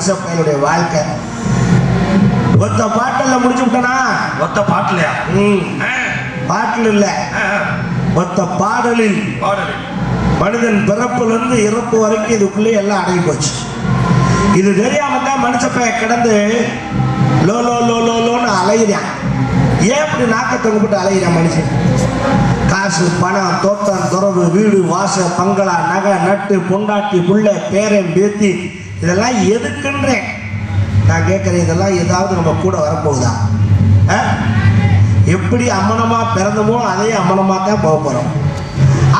மனுஷ பையனுடைய வாழ்க்கை. ஒத்த பாட்டில் முடிச்சு விட்டனா? ஒத்த பாட்டுலையா? பாட்டில் இல்ல, ஒத்த பாடலில். மனிதன் பிறப்பிலிருந்து இறப்பு வரைக்கும் இதுக்குள்ளே எல்லாம் அடங்கி போச்சு. இது தெரியாம தான் மனுஷ பையன் கிடந்து லோ லோ லோ லோ லோன்னு அலையிறான். ஏன் இப்படி நாக்கத்தை கும்பிட்டு அலையிறான் மனுஷன்? காசு, பணம், தோட்டம், துறவு, வீடு, வாசல், பங்களா, நகை, நட்டு, பொண்டாட்டி, புள்ள, பேரன், பேத்தி, இதெல்லாம் எதுக்குன்றேன் நான் கேட்குறேன். இதெல்லாம் ஏதாவது நம்ம கூட வரப்போகுதா? எப்படி அம்மனமா பிறந்தமோ அதே அம்மனமா தான் போக போகிறோம்.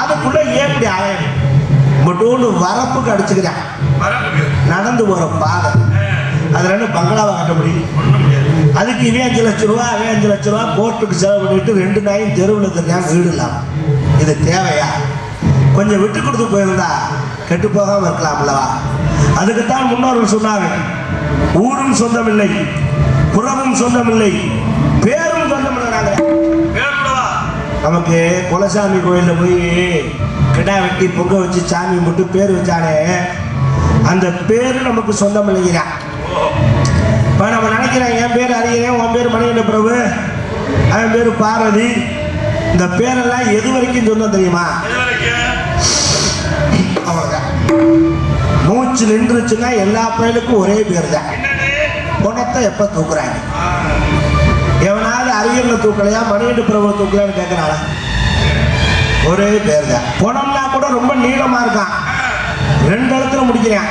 அதுக்குள்ள ஏன் இப்படி அலையணும்? மட்டும் வரப்புக்கு அடிச்சுக்கிறான். நடந்து போகிற பாதை அதில் பங்களாவை கட்ட முடியும்? அதுக்கு இவன் 5 லட்சம் ரூபா, அவன் 5 லட்சம் ரூபா கோர்ட்டுக்கு செலவு பண்ணிட்டு 2 நாயும் தெருவில் தெரியாம வீடு இல்லாம. இது தேவையா? கொஞ்சம் விட்டு கொடுத்து போயிருந்தா கெட்டு போகாம இருக்கலாம்லவா? அதுக்குத்தான் முன்னோர்கள் சொன்னாங்க, ஊரும் சொந்தமில்லை, புறமும் சொந்தமில்லை, பேரும் சொந்தமில்லை. நமக்கு குலசாமி கோயிலில் போய் கிடா வெட்டி பொங்க வச்சு சாமி மட்டும் பேர் வச்சானே, அந்த பேரு நமக்கு சொந்தம் இல்லைங்கிறான். இப்போ நம்ம நினைக்கிறோம் என் பேர் அறிகிறேன், உன் பேர் மணிகண்ட பிரபு, அவன் பேர் பார்வதி. இந்த பேரெல்லாம் எது வரைக்கும் சொந்தம் தெரியுமா? அவ்வளோதான். மூச்சு நின்றுச்சுன்னா எல்லா பேருக்கும் ஒரே பேர் தான். குணத்தை எப்போ தூக்குறாங்க? எவனாவது அறிஞர்ல தூக்கலையா, மணிகண்ட பிரபு தூக்கலான்னு கேட்கறாள? ஒரே பேர் தான். குணம்னா கூட ரொம்ப நீளமா இருக்கான், 2 இடத்துல முடிக்கிறான்.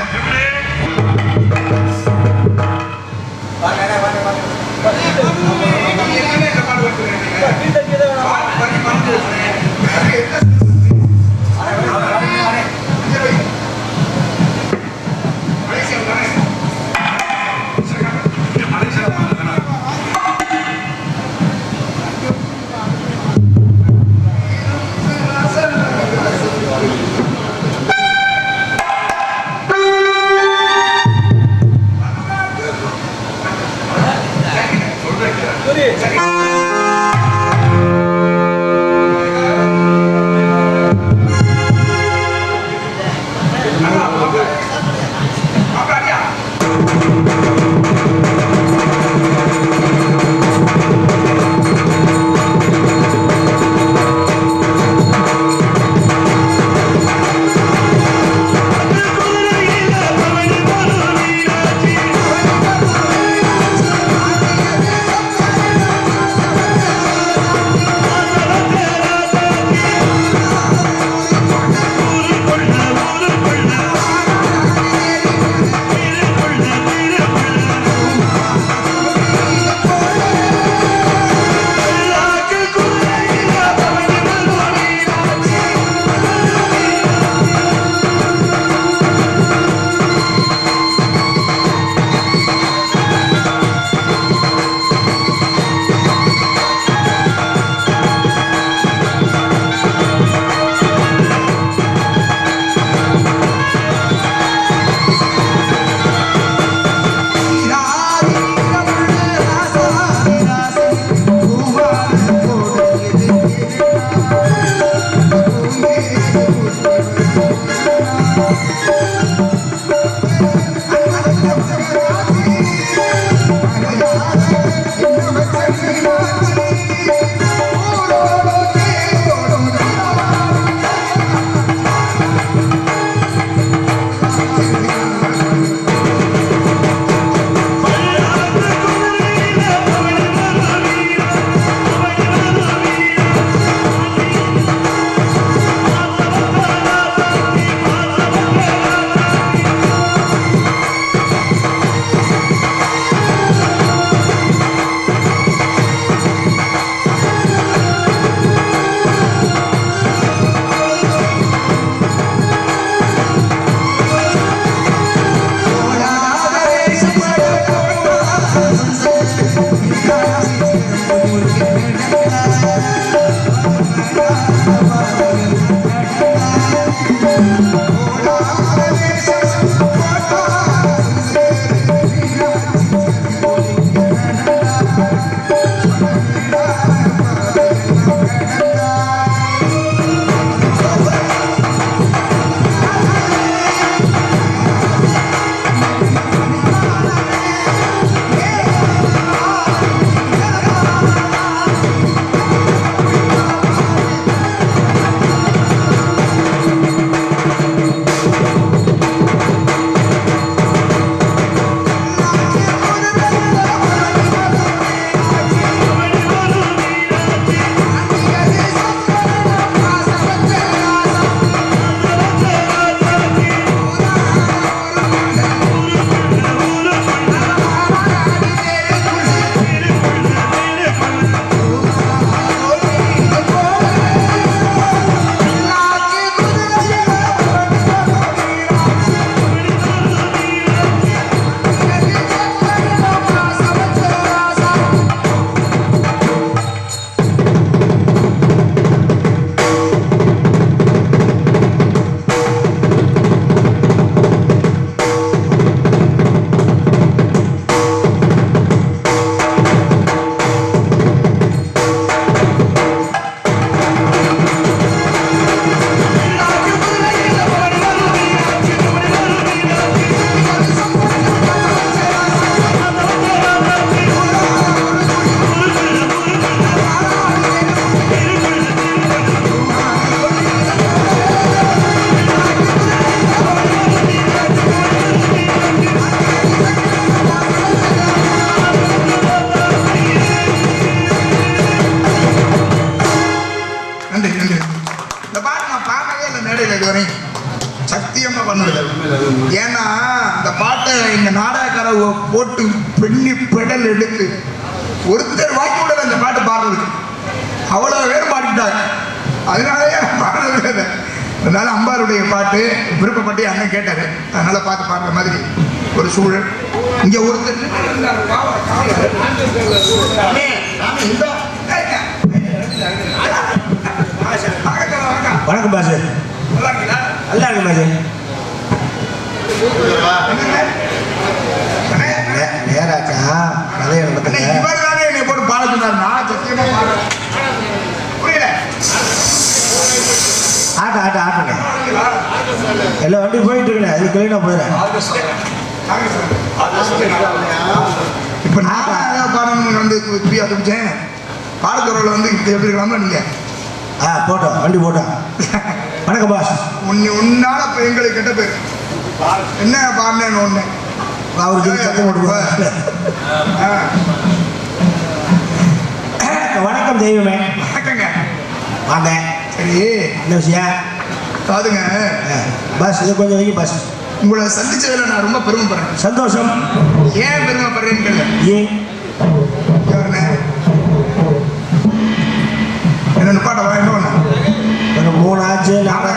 ஏன்னா அந்த பாட்டை எங்க நாடகக்கார போட்டு பெண்ணி பெடல் எடுத்து ஒருத்தர் வாக்கி விடல அந்த பாட்டு பாடுறதுக்கு, அவ்வளவு பேர் பாடிட்டாங்க. அதனாலயே பாடுறது. அதனால அம்பாருடைய பாட்டு விருப்பப்பட்டு அண்ணன் கேட்டாரு, அதனால பார்த்து பாடுற மாதிரி ஒரு சூழல். இங்க ஒருத்தர் வணக்கம் பாசு. நல்லா இருக்கு பாசு. நேராச்சா கதையை நடத்துங்க. இவர் தானே என்னை போட்டு பாட சொன்னார். நான் சத்தியமா பாட புரியல. ஆட்டுங்க எல்லாம் வண்டி போயிட்டு இருக்கேன், அது கிளீனா போயிடுறேன். இப்ப நான் பாடணும் வந்து ஆரம்பிச்சேன். பாடத்துறையில் வந்து இப்ப எப்படி இருக்கலாம்ல நீங்க போட்டோம், வண்டி போட்டோம். வணக்கம் பாஸ். உன்னால இப்ப எங்களுக்கு கெட்ட பேர் என்ன பாடினேன்னு ஒண்ணு அவருக்கு சத்தம் போட்டு. வணக்கம் தெய்வமே. வணக்கங்க. வாங்க. சரி, என்ன விஷயம்? காதுங்க பஸ் இதை கொஞ்சம் வைக்க. பஸ் உங்களை சந்திச்சதுல நான் ரொம்ப பெருமைப்படுறேன். சந்தோஷம். ஏன் பெருமைப்படுறேன்னு கேள்வி. ஏன் என்ன நிப்பாட்டவா? என்ன பண்ண ஒரு 3 ஆச்சு, 4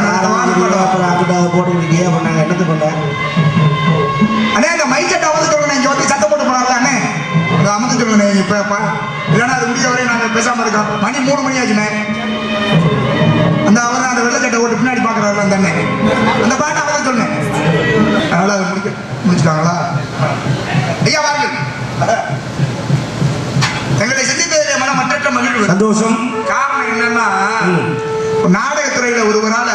போட்டுக்கிட்டே பண்ணாங்க. என்னது பண்ண அண்ணே? அந்த மைக்கெட்டை அமர்ந்து சொல்லுங்க. இங்க வந்து சத்தம் போட்டு போனாங்க அண்ணே, அதை அமர்ந்து சொல்லுங்க. இப்ப இல்லைன்னா அது முடிய வரையும் நாங்கள் பேசாம இருக்கோம். மணி 3 மணி ஆச்சுண்ணே. அந்த அவர் அந்த வெள்ளச்சட்டை ஓட்டு பின்னாடி பாக்குறாரு அந்த அண்ணன். அந்த பாட்டை அவதான் சொன்னேன். அதனால அதை முடிச்சுட்டாங்களா? ஐயா வாருங்கள். எங்களை சந்தித்ததிலே மன மற்ற மகிழ்வு, சந்தோஷம். காரணம் என்னன்னா நாடகத்துறையில ஒருவரால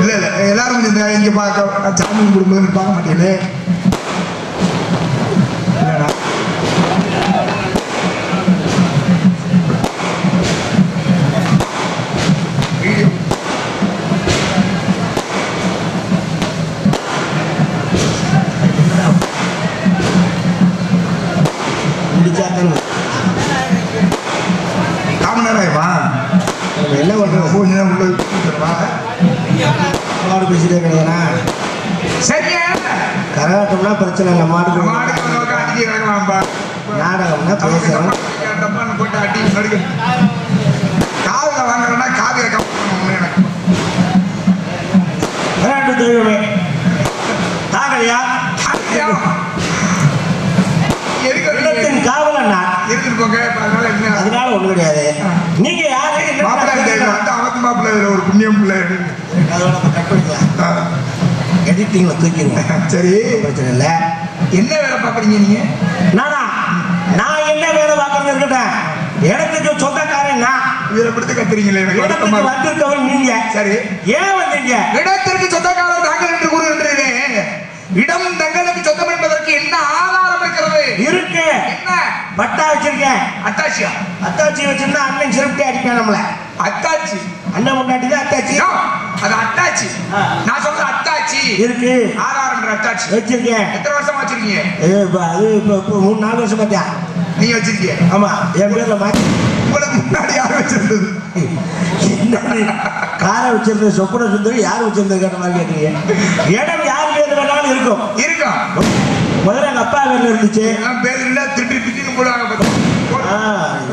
இல்ல எல்லாரும் இங்க பார்க்க சாமி குடும்பம் பார்க்க மாட்டீங்களே. என்ன பண்றது? மாடு பேசிட்டே கிடையாதுண்ணா. சரியா? கரகாட்டம்னா பிரச்சனை இல்லை. மாடு நாடகம்னா பேசுறோம். போட்டு அடி நடுக்க காதுல வாங்குறேன்னா காதுல கரகாட்டு தெய்வமே தாகலையா? காவலண்ணா இருந்துட்டு போங்க. அதனால ஒண்ணு கிடையாது. நீங்க யாரு? மாப்பிள்ளை ஒரு புண்ணியம் பிள்ளை எடிட்டிங்ல தூக்கிடுங்க. சரி, பிரச்சனை இல்லை. என்ன வேலை பாக்குறீங்க நீங்க? நான் என்ன வேலை பார்க்கறது இருக்கட்டும். இடத்துக்கு சொந்தக்காரன் நான். இதை பிடித்து கத்துறீங்களே. இடத்துக்கு வந்திருக்கவன் நீங்க. சரி, ஏன் வந்தீங்க? இடத்திற்கு சொந்தக்காரர் தாங்கள் என்று கூறுகின்றேன். இடம் தங்களுக்கு சொந்தம் என்பதற்கு என்ன ஆதாரம் இருக்கிறது? இருக்கு. என்ன? பட்டா வச்சிருக்கேன். அத்தாச்சியா? அத்தாச்சி வச்சிருந்தா அண்ணன் சிறுப்டே அடிப்பேன் நம்மள. அத்தாச்சி அண்ணன் முன்னாடி தான் அத்தாச்சி. அது அத்தாச்சி. நான் சொல்றது அத்தாச்சி இருக்கு. ஆதாரம் அத்தாச்சி வச்சிருக்கேன். எத்தனை வருஷமா வச்சிருக்கீங்க? அது இப்போ 3-4 வருஷம் பார்த்தியா? நீங்க வச்சிருக்கீங்க? ஆமா, என் பேர்ல மாத்தி. உங்களுக்கு முன்னாடி யார் வச்சிருந்தது? காரை வச்சிருந்தது சொப்பன சுந்தரி. யார் வச்சிருந்தது கேட்ட மாதிரி கேட்குறீங்க. இடம் யார் பேர் வேணாலும் இருக்கும். முதல்ல எங்க அப்பா பேர்ல இருந்துச்சு. பேர் இல்ல, திட்டு திட்டுன்னு போடுவாங்க.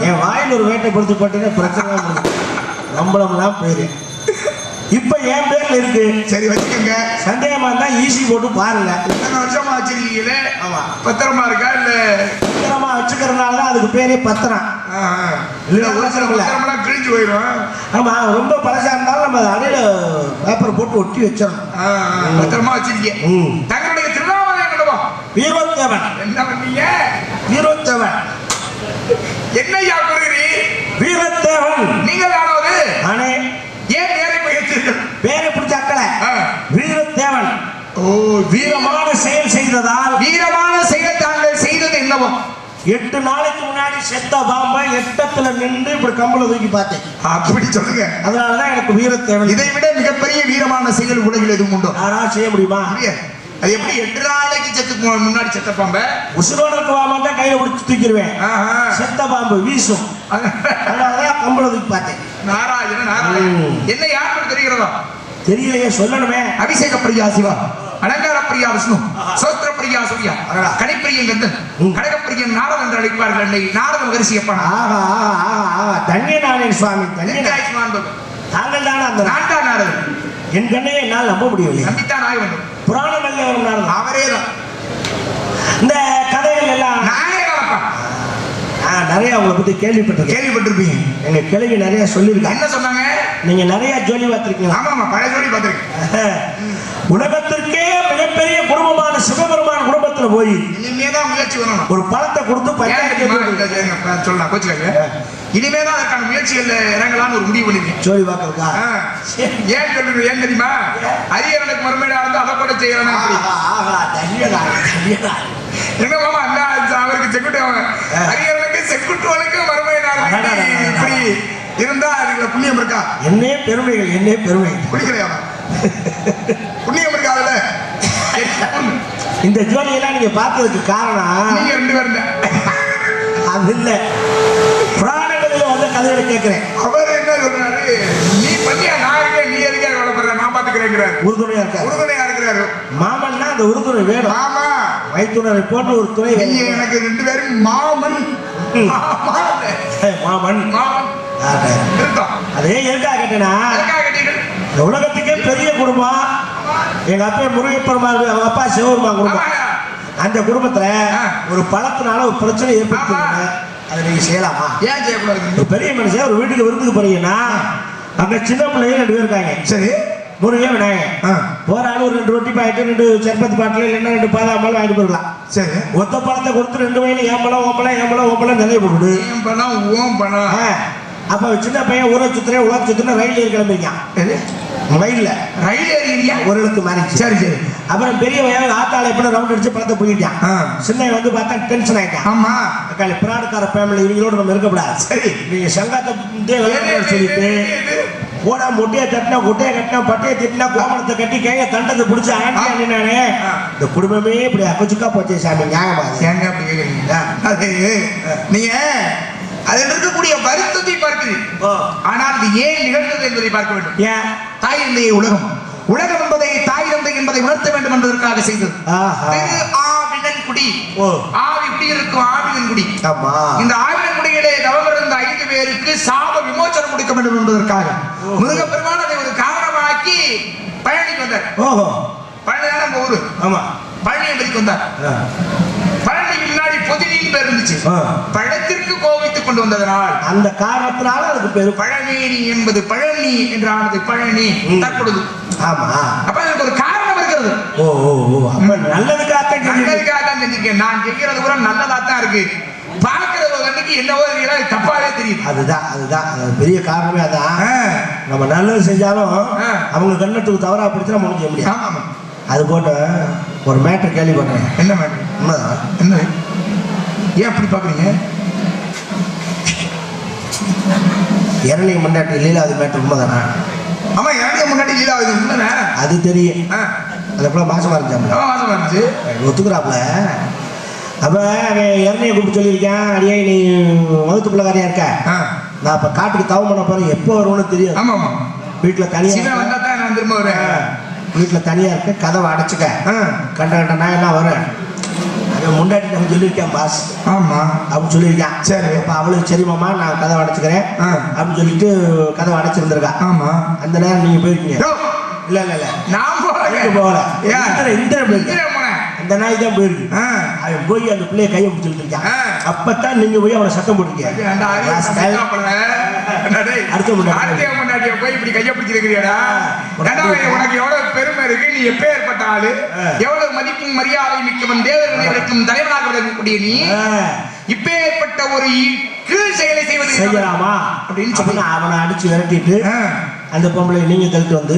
என் வாயில் ஒரு வேட்டை பொறுத்து போட்டீங்கன்னா பிரச்சனை நம்மளம்லாம் பேரு. இப்ப என் பேர்ல இருக்கு. சரி, வச்சுக்கோங்க. சந்தேகமா இருந்தா ஈஸி போட்டு பாருங்க. எத்தனை வருஷமா வச்சிருக்கீங்களே? ஆமா. பத்திரமா இருக்கா? இல்ல பத்திரமா வச்சுக்கிறதுனால தான் அதுக்கு பேரே பத்திரம். பத்திரம்லாம் கிழிஞ்சு போயிடும். ஆமா, ரொம்ப பழசா இருந்தாலும் நம்ம அடியில பேப்பர் போட்டு ஒட்டி வச்சிடணும். பத்திரமா வச்சிருக்கீங்க. தங்களுடைய திருநாமலை என்னவா? வீரோத்தேவன். என்ன பண்ணீங்க? வீரோத்தேவன். என்னையா கூறுகிறீ? வீரத்தேவன். நீங்கள் ஆனது? நானே. ஏன் பேரை பயிற்சிகள்? பேரை பிடிச்ச அக்கலை. வீரத்தேவன். ஓ, வீரமான செயல் செய்ததால். வீரமான செயல் தாங்கள் செய்தது என்னவோ? 8 நாளைக்கு முன்னாடி செத்த பாம்பை எட்டத்துல நின்று இப்படி கம்பளை தூக்கி பார்த்தேன். அப்படி சொல்லுங்க. அதனாலதான் எனக்கு வீரத்தேவன். இதை விட மிகப்பெரிய வீரமான செயல் உலகில் எதுவும் உண்டோ? யாரா செய்ய முடியுமா? அது எப்படி 8 நாளைக்கு செத்து முன்னாடி செத்த பாம்ப உசுரோட இருக்க தான் கையில பிடிச்சி தூக்கிடுவேன். செத்த பாம்பு வீசும். அதனாலதான் கம்பளத்துக்கு பார்த்தேன். நாராயணன் என்ன யாருக்கு தெரிகிறதா? தெரியலையே, சொல்லணுமே. அபிஷேக பிரியா சிவா, அலங்கார பிரியா விஷ்ணு, சோத்திர பிரியா சூர்யா, கடைப்பிரியன் கந்தன், கடகப்பிரியன் நாரதன் என்று அழைப்பார்கள். என்னை நாரத மகரிஷி அப்பனா. ஆஹா ஆஹா ஆஹா, தன்யநாராயண சுவாமி, தன்யநாராயண தாங்கள் தானே அந்த நான்காம் நாரதன். என் கண்ணையே என்னால் நம்ப முடியவில்லை. நம்பித்தான் ஆக வேண்டும். புராணங்கள்ல ஒரு நாரதன், அவரே தான். இந்த கதைகள் எல்லாம் நிறைய உங்களை பத்தி கேள்விப்பட்டிருப்பீங்க. எங்க கிழவி நிறைய சொல்லியிருக்காங்க. என்ன சொன்னாங்க? நீங்க நிறைய ஜோலி பார்த்திருக்கீங்க. ஆமா, பழைய ஜோலி பார்த்திருக்கேன். உலகத்திற்கே மிகப்பெரிய குடும்பமான சிவபெருமான் குடும்பத்துல போய் இனிமேதான் முயற்சி பண்ணணும். ஒரு பழத்தை கொடுத்து சொல்லலாம், கோச்சுக்காங்க. இனிமேதான் அதற்கான முயற்சிகள்ல இறங்கலாம்னு ஒரு முடிவு பண்ணிருக்கேன். ஜோலி பார்க்கறதுக்கா? ஏன் சொல்லுங்க? ஏன் தெரியுமா? அரியரனுக்கு மறுமையில வந்து அதை கூட செய்யறேன். என்ன மாமா, அவருக்கு செக்குட்டு, அரியரனுக்கு செக்குட்டுவனுக்கு மறுமையில இப்படி இருந்தா அதுல புண்ணியம் இருக்கா? என்னே பெருமைகள், என்னே பெருமை. குடிக்கலையா? புண்ணியம் இருக்கா அதுல? இந்த ஜோலியெல்லாம் நீங்க பார்த்ததுக்கு காரணம் நீங்க 2 பேரும் அது இல்ல, புராணங்களில் வந்த கதைகளை கேட்கிறேன். அவர் என்ன சொல்றாரு? நீ பண்ணியா, நான் நீ எதுக்காக வளர்ப்புற, நான் பாத்துக்கிறேன். உறுதுணையா இருக்காரு. உறுதுணையா இருக்கிறாரு. மாமன்னா அந்த உறுதுணை வேணும். ஆமா, மைத்துனரை போட்டு ஒரு துணை. எனக்கு 2 பேரும் மாமன். மாமன் மாமன் அதே எதுக்காக கேட்டேன்னா, இந்த உலகத்துக்கே பெரிய குடும்பம். எங்க அப்பா முருகப்பெருமாள், அவங்க அப்பா சிவபெருமான் குடும்பம். அந்த குடும்பத்துல ஒரு பழத்தினால ஒரு பிரச்சனை ஏற்படுத்தி, அதை நீங்க செய்யலாமா? ஏன் செய்யக்கூடாது? ஒரு பெரிய மனுஷன் ஒரு வீட்டுக்கு விருந்துக்கு போறீங்கன்னா, அங்க சின்ன பிள்ளைங்க 2 பேர் இருக்காங்க. சரி, முருகன் விநாயகன். போற ஆளு ஒரு 2 ரொட்டி பாக்கெட், 2 சர்பத்து பாட்டில், இல்லைன்னா 2 பாதாம் பால் வாங்கிட்டு போயிடலாம். சரி, ஒத்த பழத்தை கொடுத்து 2 வயல ஏம்பளம் ஓம்பளம் ஏம்பளம் ஓம்பளம் நிறைய போட்டுடு. அப்ப சின்ன பையன் ஊரை சுத்துறேன் உலக சுத்துன ரயில் ஏறி கிளம்பிருக்கான். ரயில்ல ஒரு எழுத்து மாறி. சரி சரி. அப்புறம் பெரிய வயல் ஆத்தாளை எப்படி ரவுண்ட் அடிச்சு பழத்தை போயிட்டான். சின்ன வந்து பார்த்தா டென்ஷன் ஆயிட்டான். ஆமா, அக்காளி பிராடுக்கார ஃபேமிலி, இவங்களோட நம்ம இருக்கக்கூடாது. சரி, நீங்க சங்கத்தை சொல்லிட்டு போடா, மொட்டையை தட்டினா கொட்டையை கட்டினா பட்டையை திட்டினா கோமணத்தை கட்டி கையை தண்டத்தை பிடிச்சி ஆட்டி நானே இந்த குடும்பமே இப்படி அக்கச்சுக்கா போச்சே சாமி. நியாயமா? ஏங்க அப்படி கேட்குறீங்களா? அது நீங்க அதில் இருக்கக்கூடிய வருத்தத்தை பார்க்கிறீர்கள். ஆனால் அது ஏன் நிகழ்ந்தது என்பதை பார்க்க வேண்டும். ஏன்? தாய் தந்தையை உலகம், உலகம் என்பதை தாய் தந்தை என்பதை உணர்த்த வேண்டும் என்பதற்காக செய்தது. ஆவினன்குடி. ஆவி இப்படி இருக்கும், ஆவினன்குடி. இந்த ஆவினன்குடியிலே தவமிருந்த 5 பேருக்கு சாப விமோசனம் கொடுக்க வேண்டும் என்பதற்காக முருகப்பெருமான் அதை ஒரு காரணமாக்கி பழனிக்கு வந்தார். பழனி நம்ம ஊரு. ஆமா, பழனியை வரைக்கும் வந்தார். பழனிக்கு முன்னாடி பொதினின்னு பேர் இருந்துச்சு. பழத்திற்கு கோவித்துக் கொண்டு வந்ததனால் அந்த காரணத்தினால அதுக்கு பேரு பழமேனி என்பது பழனி என்றானது. பழனி தற்பொழுது. ஆமா, அப்ப அதுக்கு ஒரு காரணம் இருக்கிறது. ஓ ஓ ஓ, அப்ப நல்லதுக்காக தான் செஞ்சிருக்கேன். நான் செய்யறது கூட நல்லதாத்தான் இருக்கு. பார்க்கிறது அன்னைக்கு என்னவோ தப்பாவே தெரியுது. அதுதான் பெரிய காரணமே. அதான் நம்ம நல்லது செஞ்சாலும் அவங்க கண்ணத்துக்கு தவறா பிடிச்சா முடிஞ்ச முடியும். ஆமா, அது போட்டு ஒரு மேட்டர் கேள்விப்பட்டேன். என்ன மேட்டர்? உண்மைதான். என்ன? ஏன் அப்படி பாக்குறீங்க? இரணிய முன்னாடி லீலாவதி மேட்டர் உண்மைதானா? ஆமா, இரணிய முன்னாடி லீலாவதி உண்மைதானே? அது தெரியும். அது எப்போ மாசமா இருந்துச்சாப்ல? மாசமா இருந்துச்சு. ஒத்துக்குறாப்ல. அப்ப இரணிய கூப்பிட்டு சொல்லியிருக்கேன், அடியே நீ வகுத்துக்குள்ள வேறையா இருக்க, நான் இப்ப காட்டுக்கு தவம் பண்ண போறேன், எப்போ வருவோன்னு தெரியாது. ஆமா ஆமா, வீட்டுல தனியா வந்தா தான் நான் திரும்ப வரேன். வீட்டுல தனியா இருக்க, கதவை அடைச்சுக்க, கண்ட நான் எல்லாம் வரேன். முன்னாடி நம்ம சொல்லியிருக்கேன் பாஸ். ஆமா, அப்படின்னு சொல்லியிருக்கேன். சரி, அப்ப அவளுக்கு சரி மாமா நான் கதவை அடைச்சுக்கிறேன் அப்படின்னு சொல்லிட்டு கதவை அடைச்சிருந்திருக்கா. ஆமா, அந்த நேரம் நீங்க போயிருக்கீங்க. இல்ல இல்ல இல்ல, நான் போகல. அந்த நாய் தான் போயிருக்கு. அவன் போய் அந்த பிள்ளைய கையை பிடிச்சிட்டு இருக்கான். அப்பதான் நீங்க போய் அவனை சத்தம் போட்டுருக்கீங்க. அடுத்த முன்னாடியே போய் இப்படி கையை பிடிச்சிருக்கிறியாடா? உனக்கு எவ்வளவு பெருமை இருக்கு, நீ எப்பேற்பட்ட ஆளு, எவ்வளவு மதிப்பும் மரியாதை மிக்கவன், தேவர்களுக்கும் தலைவனாக விளங்கக்கூடிய நீ இப்பேற்பட்ட ஒரு கீழ் செயலை செய்வது செய்யலாமா அப்படின்னு சொல்லி அவனை அடிச்சு விரட்டிட்டு அந்த பொம்பளை நீங்க தள்ளிட்டு வந்து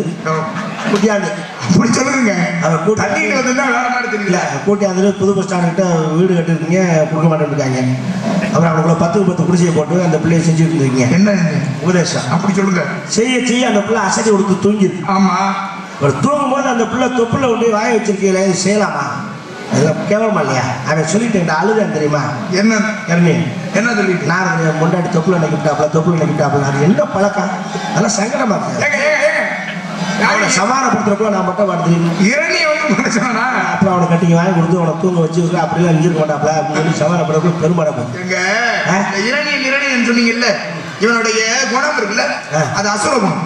கூட்டியாந்து அப்படி சொல்லுங்க. அவன் கூட்டிட்டு வந்து வேற மாதிரி தெரியல. கூட்டியாந்து புது பஸ் ஸ்டாண்ட் கிட்ட வீடு கட்டிருக்கீங்க, கொடுக்க மாட்டேன்னு. அப்புறம் அவனுக்குள்ள 10 குடிசையை போட்டு அந்த பிள்ளைய செஞ்சுட்டு இருக்கீங்க. என்ன உபதேசம்? அப்படி சொல்லுங்க. செய்ய அந்த பிள்ளை அசதி கொடுத்து தூங்கிருக்கு. ஆமா, ஒரு தூங்கும்போது அந்த பிள்ளை தொப்புல கொண்டு வாய வச்சிருக்கீங்களே இது செய்யலாமா? அதெல்லாம் கேவலமா இல்லையா? அவன் சொல்லிட்டேன் அழுதான் தெரியுமா? என்ன இறங்கி என்ன சொல்லிட்டு நான் முன்னாடி தொப்புல நினைக்கிட்டாப்ல தொப்புல நினைக்கிட்டாப்ல அது என்ன பழக்கம்? அதெல்லாம் சங்கடமா இருக்கு. அவனை சமாதானப்படுத்துறப்போ நான் மட்டும் வருது இரணியை வந்து சொன்னா அப்புறம் அவனை கட்டிங்க வாங்கி கொடுத்து அவனை தூங்க வச்சு அப்படிலாம் இருக்க மாட்டாப்ல அப்படின்னு சொல்லி சமாதானப்படுறப்போ பெருமாடா எங்க இரணியன் சொன்னீங்கல்ல, இவனுடைய குணம் இருக்குல்ல அது அசுர குணம்.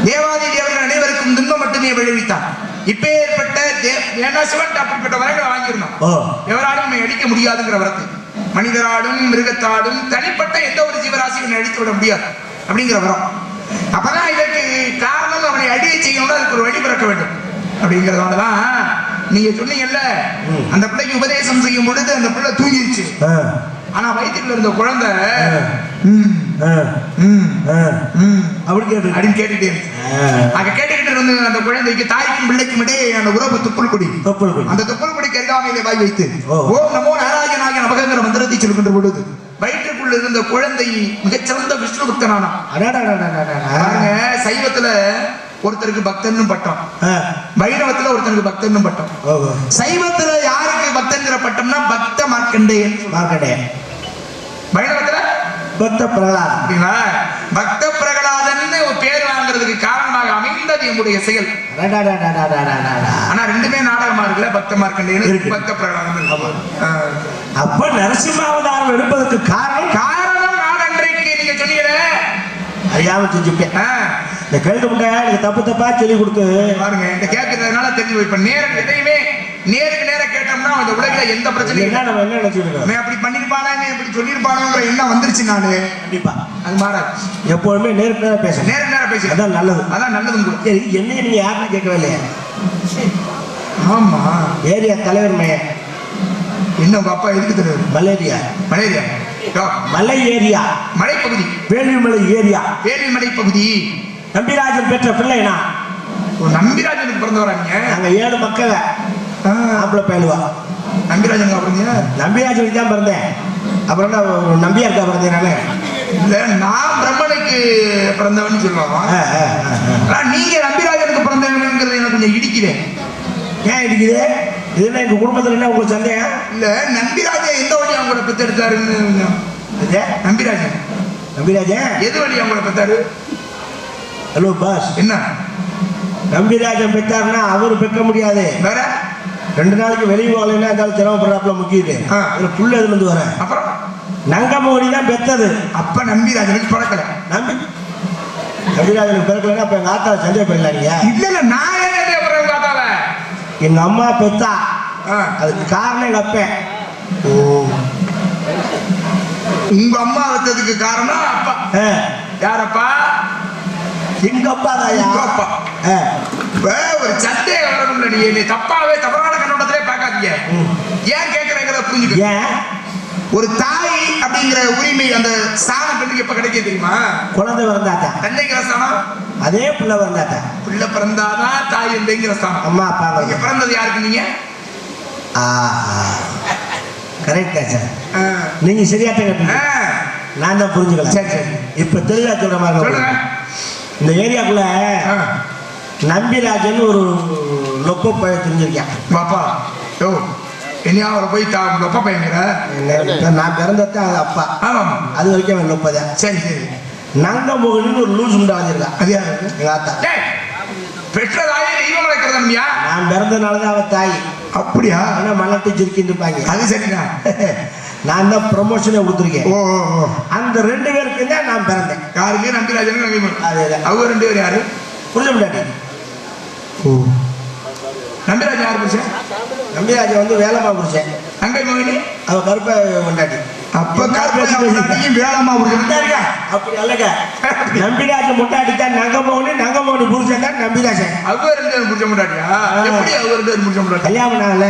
தேவாதி தேவர்கள் அனைவருக்கும் துன்பம் மட்டுமே விளைவித்தான். இப்ப ஏற்பட்ட சிவன் அப்படிப்பட்ட வரங்களை வாங்கியிருந்தோம். எவராலும் நம்மை அடிக்க முடியாதுங்கிற வரத்து. மனிதராலும் மிருகத்தாலும் தனிப்பட்ட எந்த ஒரு ஜீவராசியும் அடித்து விட முடியாது அப்படிங்கிற வரம். அப்பதான் இதற்கு காரணம் அவனை அடியை செய்யணும், அதுக்கு ஒரு வழி பிறக்க வேண்டும் அப்படிங்கிறதுனாலதான் நீங்க சொன்னீங்கல்ல, அந்த பிள்ளைக்கு உபதேசம் செய்யும் பொழுது அந்த பிள்ளை தூங்கிடுச்சு. ஆனா வயிற்றுல இருந்த குழந்தை அப்படின்னு கேட்டுட்டே இருந்துச்சு. அங்க கேட்டுக்கிட்டு இருந்து அந்த குழந்தைக்கு தாய்க்கும் பிள்ளைக்கும் இடையே அந்த உறவு துப்புள் கொடி. அந்த துப்புள் கொடிக்கு அருகாமையிலே வாய் வைத்து ஓம் நமோ நாராயணாய நமகங்கிற மந்திரத்தை சொல்கின்ற பொழுது வயிற்றுக்குள்ள இருந்த குழந்தை மிகச்சிறந்த விஷ்ணு பக்தனானா. பாருங்க, சைவத்துல ஒருத்தருக்கு பக்தன்னு பட்டம், வைணவத்துல ஒருத்தருக்கு பக்தன்னு பட்டம். சைவத்துல யாருக்கு பக்தங்கிற பட்டம்னா பக்த மார்க்கண்டேயன். வைணவத்துல பக்த பிரகலாதன். பக்த பிரகலாதன் பேர் வாங்குறதுக்கு காரணமாக அமைந்தது என்னுடைய செயல். ஆனா ரெண்டுமே நாடகமா இருக்குல்ல, பக்த மார்க்கண்டேயன் பக்த பிரகலாதன். அப்ப நரசிம்மாவதாரம் எடுப்பதற்கு காரணம் நான் அன்றைக்கு நீங்க சொன்னீங்களே அறியாம செஞ்சுட்டேன். இந்த கழுத்து முட்டை எனக்கு தப்பு தப்பா சொல்லி கொடுத்து பாருங்க, இந்த கேட்கறதுனால தெரிஞ்சு இப்ப நேரம் எதையுமே நேருக்கு நேரம் கேட்டோம்னா அந்த உலகில எந்த பிரச்சனையும் நம்ம என்ன நினைச்சிருக்கோம், அப்படி பண்ணிருப்பானே இப்படி சொல்லிருப்பானோங்கிற எண்ணம் வந்துருச்சு. நானு கண்டிப்பா அது மாறாது. எப்பொழுதுமே நேருக்கு நேரம் பேச அதான் நல்லது. அதான் நல்லது. சரி, என்ன நீங்க யாருன்னு கேட்கவே இல்லையா? ஆமா, ஏரியா தலைவர் மையம் என்ன உங்க அப்பா எதுக்கு தலைவர்? மலேரியா மலை ஏரியா மலைப்பகுதி வேள்விமலை ஏரியா வேள்விமலை பகுதி. நம்பிராஜன் பெற்ற பிள்ளைனா நம்பிராஜனுக்கு பிறந்தவரா நீங்க? நாங்க 7 மக்கள் ஆம்பளை பயலுவா. நம்பிராஜனுக்கு அப்புறம் நம்பிராஜனுக்கு தான் பிறந்தேன். அப்புறம் நம்பியா இருக்கா பிறந்தேன் நானு இல்ல, நான் பிரம்மனுக்கு பிறந்தவன்னு சொல்லுவாங்க. நீங்க நம்பிராஜனுக்கு பிறந்தவங்கிறது எனக்கு கொஞ்சம் இடிக்குது. ஏன் இடிக்குது? இதுனா எங்க குடும்பத்துல என்ன உங்களுக்கு சந்தேகம் இல்ல? நம்பிராஜன் எந்த வழி அவங்கள பெத்தெடுத்தாருன்னு. நம்பிராஜன் எது வழி அவங்கள பெத்தாரு? ஹலோ பாஸ், என்ன நம்பிராஜன் பெற்றாருன்னா அவரு பெக்க முடியாது. வேற 2 நாளைக்கு வெளியே போகலன்னா இருந்தாலும் சிரமப்படுறாப்புல முக்கியது. புள்ள இதுல இருந்து வர அப்புறம் நங்கமோடி தான் பெத்தது. அப்ப நம்பிராஜனுக்கு பிறக்கல. நம்பிராஜனுக்கு பிறக்கலன்னா அப்ப எங்க ஆத்தாவை சந்தேகப்படல நீங்க? இல்ல, நான் என்ன ஆத்தாவ எங்க அம்மா பெத்தா, அதுக்கு காரணம் எங்க அப்பன். உங்க அம்மா வச்சதுக்கு காரணம் அப்பா. யாரப்பா? எங்க அப்பா தான். அப்பா ஒரு சந்தேகம் வரணும்ல, நீ தப்பாவே தவறான கண்ணோட்டத்திலே பார்க்காதீங்க. ஏன் கேட்கறேங்கிறத புரிஞ்சுக்க. ஏன் ஒரு தாய் அப்படிங்கிற உரிமை அந்த ஸ்தானம் பெண்ணுக்கு எப்ப கிடைக்க தெரியுமா? குழந்தை பிறந்தாத்தா தந்தைங்கிற ஸ்தானம், அதே பிள்ளை பிறந்தாத்தா. பிள்ளை பிறந்தாதான் தாய் எந்தைங்கிற ஸ்தானம். அம்மா அப்பா நீங்க பிறந்தது யாருக்கு? நீங்க கரெக்டா சார், நீங்க சரியா கேட்டீங்க. நான் தான் புரிஞ்சுக்கல. சரி சரி, இப்ப தெளிவா சொல்ற மாதிரி சொல்லுங்க. இந்த ஏரியாக்குள்ள நம்பிராஜன் ஒரு லொப்ப பைய தெரிஞ்சிருக்கேன். பாப்பா யோ என்னையா அவரை போய் லொப்ப பையங்கிற? நான் பிறந்ததான் அது அப்பா. ஆமாம், அது வரைக்கும் அவன் லொப்பதான். சரி சரி. நங்கமோகன் ஒரு லூஸ் உண்டா வந்திருக்கா. அது யாரு? எங்க ஆத்தா. பெற்றதாயே தெய்வம் வளர்க்கிறதா? நான் பிறந்தனாலதான் அவன் தாய். அப்படியா? ஆனா மலட்டி சிரிக்கிட்டு இருப்பாங்க. அது சரிதான். நான் தான் ப்ரொமோஷனே கொடுத்துருக்கேன். ஓ அந்த 2 பேருக்கு தான் நான் பிறந்தேன். யாருக்கு? நம்பிராஜன். அவங்க 2 பேர் யாரு? புரிஞ்ச முடியாது. நம்பிராஜன் யாரு புருஷன்? நம்பிராஜன் வந்து வேலம்மா புருஷன். நங்கை மோகினி அவ கருப்பை கொண்டாடி. அப்ப கருப்பையும் வேலம்மா புருஷன் அப்படி அல்லங்க. நம்பிராஜன் முட்டாடி தான் நங்கமோகனி, நங்கமோகனி புருஷன் தான் நம்பிராஜன். அவங்க 2 பேரும் புருஷன் முட்டாடியா? எப்படி அவங்க 2 பேரும் புருஷன் முட்டாடி? கல்யாணம்னால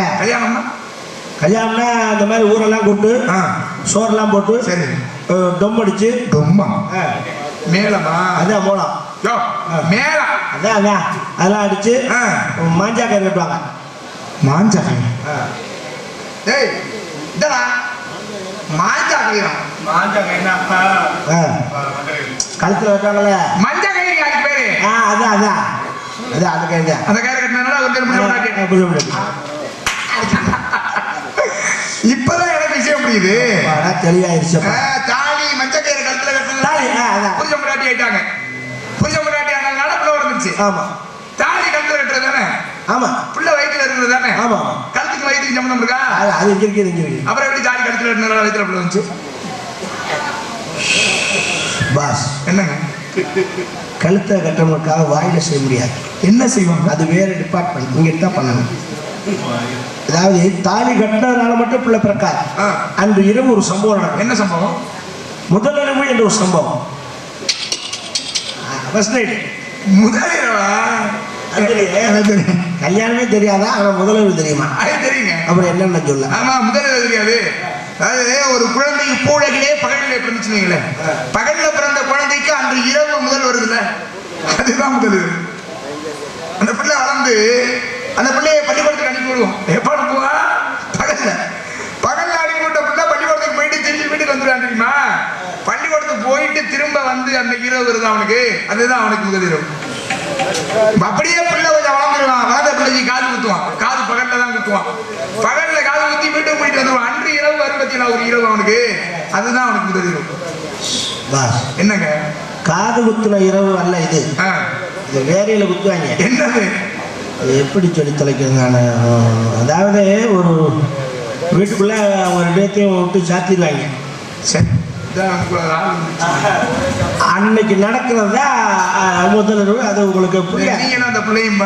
கல்யாணம்னா அந்த மாதிரி ஊரெல்லாம் கூப்பிட்டு சோறெல்லாம் போட்டு சரி டொம் அடிச்சு. டொம்மா மேளமா? அதான் மூலம் மேளம். அதான் அதெல்லாம் அடிச்சு மாஞ்சாக்காய் கட்டுவாங்க. மாஞ்சாக்காய்? டேய் இதடா மாஞ்சாக்காய். மாஞ்சாக்காய்னா கழுத்துல வைப்பாங்கல்ல மஞ்சக்காய். அதுக்கு பேரு அதான் அது அந்த கயிறு தான். அந்த கயிறு கட்டினால கொஞ்சம் புள்ள பொண்டாட்டி. இப்பதான் எனக்கு விஷயம் புரியுது. தெளிவாயிருச்சு. தாலி மஞ்சள் கயிறு கழுத்துல கட்டினதால புருஷ பொண்டாட்டி ஆயிட்டாங்க. புருஷ பொண்டாட்டி ஆனதுனால பிள்ளை வந்துருச்சு. ஆமா. தாலி கழுத்துல கட்டுறது தானே. ஆமா. பிள்ளை வயிற்றுல இருக்கிறது தானே. ஆமா. கழுத்துக்கு வயிற்றுக்கு சம்பந்தம் இருக்கா? அது இருக்கு. அப்புறம் எப்படி தாலி கழுத்துல கட்டினால வயிற்றுல பிள்ளை வந்துச்சு? பாஸ் என்னங்க? கழுத்தை கட்டுறவங்களுக்காக வாயில செய்ய முடியாது. என்ன செய்வாங்க? அது வேற டிபார்ட்மெண்ட். இங்க தான் பண்ணணும். அதாவது தாலி கட்டினதுனால மட்டும் பிள்ளை பிறக்காது. அன்று இரவு ஒரு சம்பவம் நடக்கும். என்ன சம்பவம்? முதலிரவு என்ற ஒரு சம்பவம். முதலிரவா? கல்யாணமே தெரியாதா? ஆனா முதலிரவு தெரியுமா? அது தெரியுங்க. அப்புறம் என்னன்னு சொல்ல. ஆமா, முதலிரவு தெரியாது. அதாவது ஒரு குழந்தைக்கு பூழகிலே பகலிலே பிறந்துச்சுங்களே, பகல்ல பிறந்த குழந்தைக்கு அன்று இரவு முதல் வருதுல்ல, அதுதான் முதலிரவு. அந்த பிள்ளை வளர்ந்து அந்த பிள்ளைய பள்ளிக்கூடத்துக்கு அனுப்பி விடுவோம். எப்ப அனுப்புவா? பகல்ல அனுப்பி விட்ட பிள்ளை பள்ளிக்கூடத்துக்கு போயிட்டு திரும்பி வீட்டுக்கு வந்துடுவான் தெரியுமா? பள்ளிக்கூடத்துக்கு போயிட்டு திரும்ப வந்து அந்த இரவு வருது அவனுக்கு, அதுதான் அவனுக்கு முதலிரவு. அப்படியே பிள்ளை கொஞ்சம் வளர்ந்துருவான். வளர்ந்த பிள்ளைக்கு காது குத்துவான். காது பகல்ல தான் குத்துவான். பகல்ல காது குத்தி வீட்டுக்கு போயிட்டு வந்துடுவான். அன்று இரவு வரும் பத்தினா ஒரு இரவு அவனுக்கு, அதுதான் அவனுக்கு முதலிரவு. என்னங்க? காது குத்துன இரவு அல்ல இது. இது வேறையில குத்துவாங்க. என்னது? எப்படி சொல்லி தொலைக்கிறது நான். அதாவது ஒரு வீட்டுக்குள்ள அவங்க ரெண்டு பேர்த்தையும் விட்டு சாத்திடுவாங்க. சரி, அன்னைக்கு நடக்கிறது தான் முதலிரவு. அது உங்களுக்கு புரியாது. நீங்க அந்த பிள்ளையும்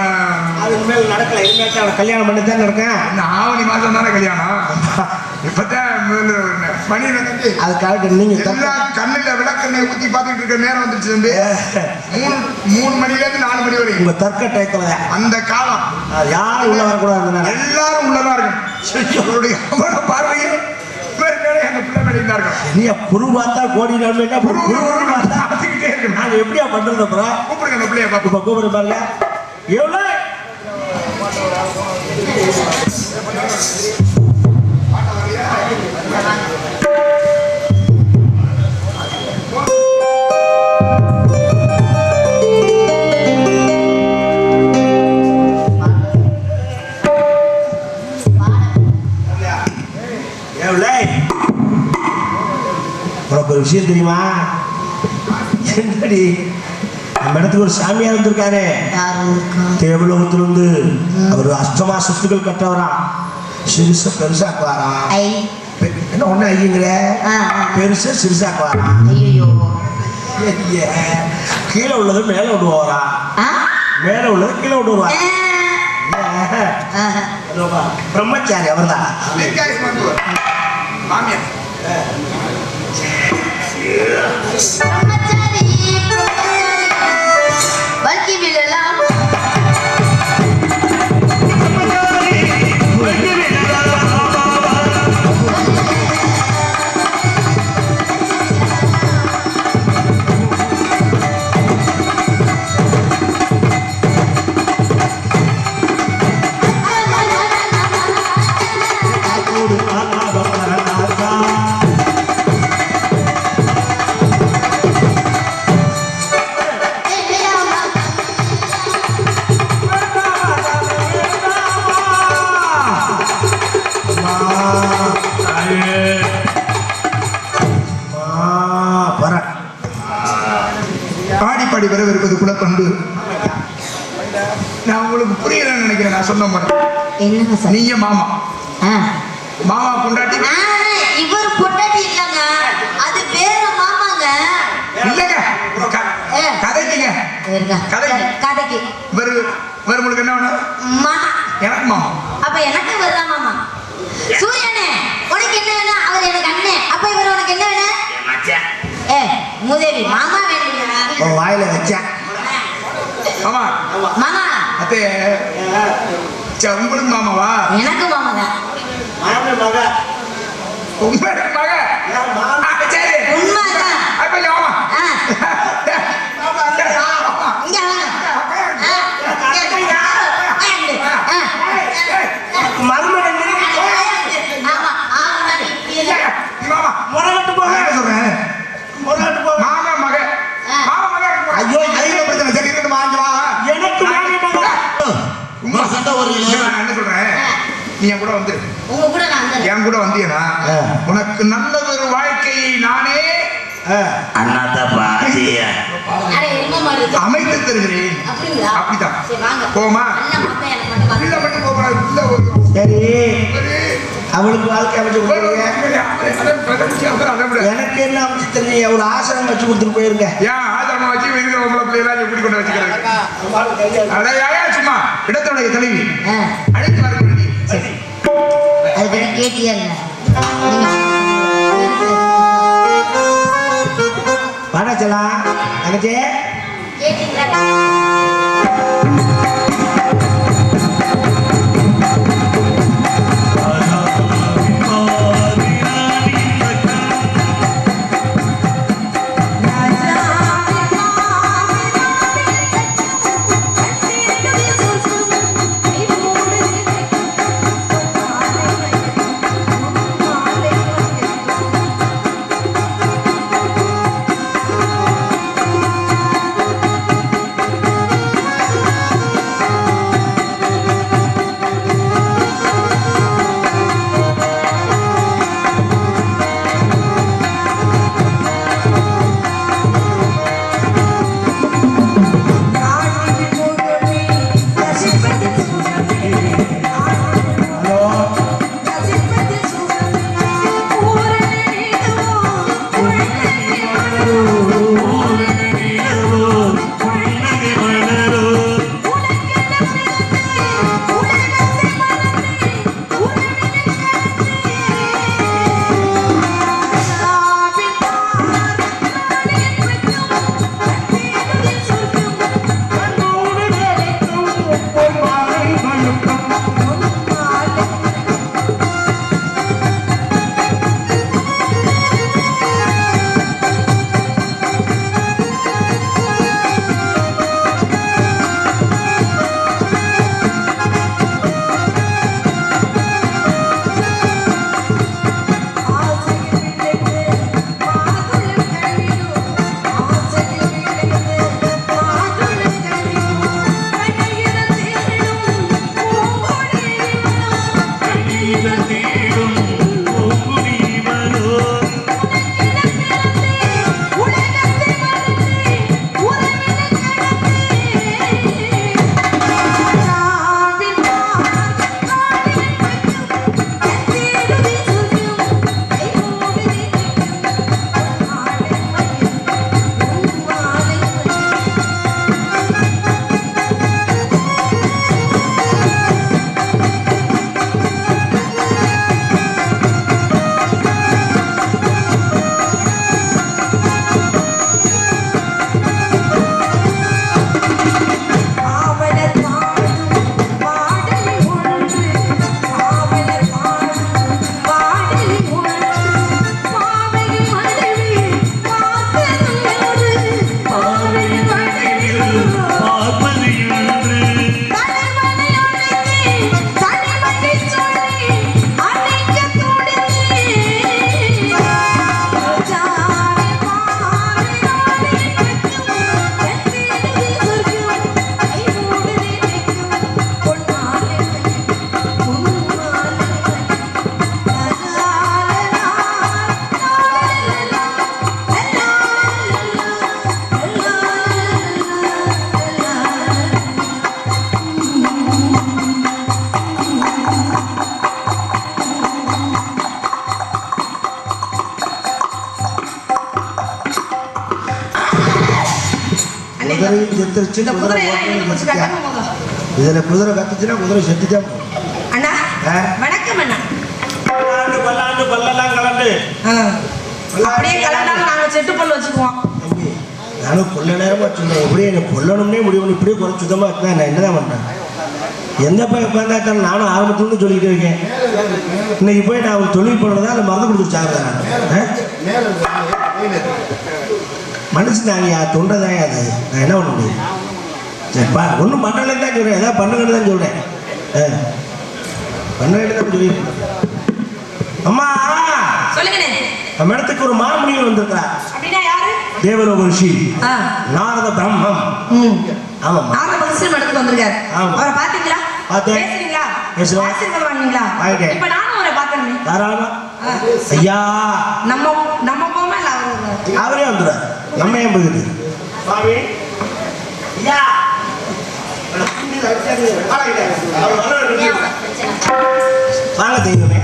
அதுக்கு மேல நடக்கல. இனிமேட்டு அவனை கல்யாணம் பண்ணி தான் இருக்கேன். ஆவணி மாதம் தானே கல்யாணம். இப்பதான் மணி அதுக்காக நீங்க கண்ணுல விளக்கெண்ணெய் ஊத்தி பார்த்துட்டு இருக்க நேரம் வந்துச்சு தம்பி. 3 மணில இருந்து 4 மணி வரைக்கும் உங்க தர்க்க டயத்துல அந்த காலம் யாரும் உள்ள வரக்கூடாது. எல்லாரும் உள்ளதான் இருக்கும். பார்வையில் புரு பார்த்தா கோடி நாங்க எப்படியா பண்றது? கூப்பிடுங்க அந்த பிள்ளைய கூப்பிடு பாருங்க. எவ்வளவு உனக்கு ஒரு விஷயம் தெரியுமா? என்னடி நம்ம இடத்துக்கு ஒரு சாமியார் இருந்திருக்காரு. தேவலோகத்துல இருந்து அவர் அஷ்டமா சொத்துக்கள் கட்டவரா. சிறுசா பெருசாக்குவாரா. என்ன ஒண்ணு ஐயங்கிற பெருசா சிறுசாக்குவாரா. கீழே உள்ளது மேல விடுவாரா, மேல உள்ளது கீழே விடுவாரா. பிரம்மச்சாரி அவர்தான். பாடி வரவிருப்பது குலப்பண்பு. நான் உங்களுக்கு புரியலன்னு நினைக்கிறேன். நான் சொன்ன மாதிரி நீங்க மாமா மாமா பொண்டாட்டி. இவர் பொண்டாட்டி இல்லங்க, அது வேற மாமாங்க. இல்லங்க, கதைக்குங்க. கதைக்கு உங்களுக்கு என்ன வேணும்? மாமா. எனக்கு மாமா. அப்ப எனக்கு வரலாம் மாமா. சூரியனே உனக்கு என்ன வேணும்? அவர் எனக்கு அண்ணன். அப்ப இவர் உனக்கு என்ன வேணும்? மூதேவி மாமா வேணும். வாயில வச்சேன். மாமா மாமா அத்தே உங்களுக்கு மாமாவா? எனக்கு மாமா தான். உண்மையான மக. சரி உண்மைதான். அப்ப மாமா ஐயோ, எனக்கு நான் என்ன சொல்றேன், நீ என் கூட வந்து உங்க கூட நான் வந்துடுறேன். என் கூட வந்தீங்கன்னா ஆ. உனக்கு நல்ல ஒரு வாழ்க்கையை நானே அண்ணாத்த பாத்தியா அட எருமை மாடு இருக்கு. அமைத்து தருகிறேன். அப்படிங்களா? அப்படிதான். சரி வாங்க. போமா நல்ல மாப்பை எனக்கு மட்டும் பாருங்க. இல்ல மட்டும் போகலாம். இல்ல ஒரு சரி ஒரு அவளுக்கு வாழ்க்கை அமைச்சு கொடுக்குறீங்க, ஏன் எனக்கு என்ன அமைச்சு தருவீங்க? ஒரு ஆசிரமம் வச்சு கொடுத்துட்டு போயிருங்க. ஆதரமா வச்சு இருக்கிற உங்களை பிள்ளைலாம் எப்படி கொண்டு வச்சுக்கிறது? அடையா சும்மா இடத்துடைய தலைவி ஆ. அழைத்து வரக்கூடிய சரி அதுக்கு கேட்டியா இல்ல? வாடா செல்லாம் தங்கச்சி. கேட்டீங்களா? குதிரையும் செத்துருச்சு, இந்த குதிரை குதிரை ஓட்டணும் எனக்கு கொஞ்சம் செத்துச்சா? கட்டணும் போதும். இதுல குதிரை கத்துச்சுன்னா குதிரை செத்துதான் போகும். அண்ணா ஆ? வணக்கம் அண்ணா. பல்லாண்டு பல்லாண்டு பல்லெல்லாம் கலண்டு ஆ. அப்படியே கலந்தாலும் நாங்க செட்டு பல்லு வச்சுக்குவோம். தம்பி, நானும் கொல்ல நேரமா சொன்னேன், எப்படியே எனக்கு கொல்லணும்னே முடிவு இப்படியே குறைச்சு சுத்தமா இருக்கேன். நான் என்னதான் பண்றேன்? எந்த போய் உட்காந்தாச்சாலும் நானும் ஆரம்பத்துலேருந்து சொல்லிக்கிட்டே இருக்கேன். இன்னைக்கு போய் நான் ஒரு தொழில் பண்ணுறதா இல்லை மருந்து கொடுத்து சாப்பிட்றேன் நான். மனுஷன் தாங்க தொண்டதாங்க அது, நான் என்ன பண்ண முடியும்? சரிப்பா, ஒன்றும் பண்ணலன்னு தான் சொல்கிறேன், ஏதாவது பண்ணுங்கன்னு தான் சொல்கிறேன். பண்ணலன்னு தான் சொல்லியிருக்கேன். அம்மா சொல்லுங்கண்ணே. நம்ம இடத்துக்கு ஒரு மாமுனிவர் வந்திருக்கிறா. அப்படின்னா யாரு? தேவலோக ரிஷி ஆ. நாரத பிரம்மம். ம். ஆமாம்மா. நாரத மனுஷன் இடத்துக்கு வந்திருக்காரு. ஆமா. அவரை பாத்தீங்களா? பார்த்தேன். பேசுறீங்களா? பேசுவேன். ஆசீர்வாதம் வாங்கிங்களா வாங்கிட்டேன். இப்ப நானும் அவரை பாக்கணுமே தாராளமா ஐயா நம்ம போமா இல்ல அவரு அவரே வந்துடுறாரு நம்ம ஏன் போகுது சுவாமி ஐயா வாங்க தெய்வமே